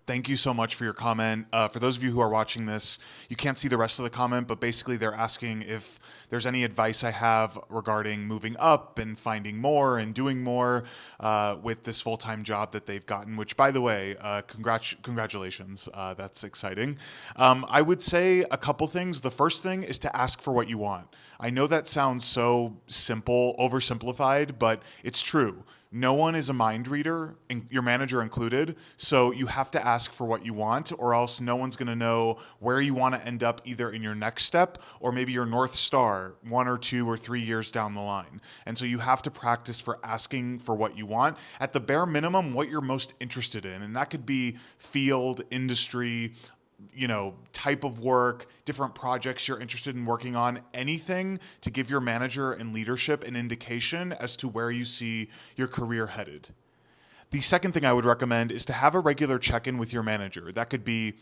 Thank you so much for your comment. For those of you who are watching this, you can't see the rest of the comment, but basically they're asking if there's any advice I have regarding moving up and finding more and doing more with this full-time job that they've gotten, which, by the way, congratulations. That's exciting. I would say a couple things. The first thing is to ask for what you want. I know that sounds so simple, oversimplified, but it's true. No one is a mind reader, your manager included. So you have to ask for what you want, or else no one's going to know where you want to end up either in your next step or maybe your North Star 1 or 2 or 3 years down the line. And so you have to practice for asking for what you want. At the bare minimum, what you're most interested in. And that could be field, industry, type of work, different projects you're interested in working on, anything to give your manager and leadership an indication as to where you see your career headed. The second thing I would recommend is to have a regular check-in with your manager. That could be,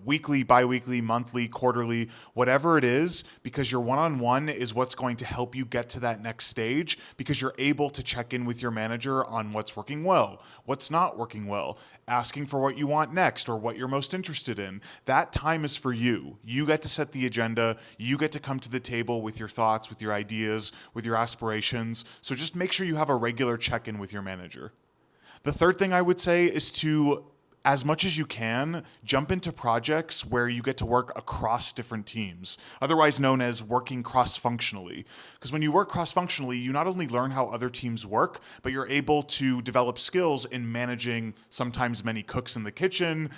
weekly, bi-weekly, monthly, quarterly, whatever it is, because your one-on-one is what's going to help you get to that next stage because you're able to check in with your manager on what's working well, what's not working well, asking for what you want next or what you're most interested in. That time is for you. You get to set the agenda. You get to come to the table with your thoughts, with your ideas, with your aspirations. So just make sure you have a regular check-in with your manager. The third thing I would say is to, as much as you can, jump into projects where you get to work across different teams, otherwise known as working cross-functionally. Because when you work cross-functionally, you not only learn how other teams work, but you're able to develop skills in managing sometimes many cooks in the kitchen,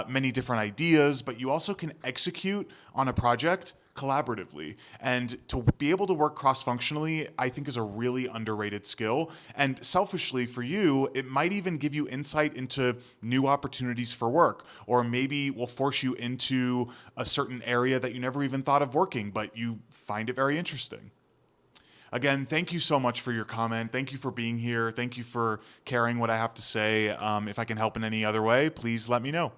many different ideas, but you also can execute on a project collaboratively. And to be able to work cross-functionally, I think is a really underrated skill. And selfishly for you, it might even give you insight into new opportunities for work, or maybe will force you into a certain area that you never even thought of working, but you find it very interesting. Again, thank you so much for your comment. Thank you for being here. Thank you for caring what I have to say. If I can help in any other way, please let me know.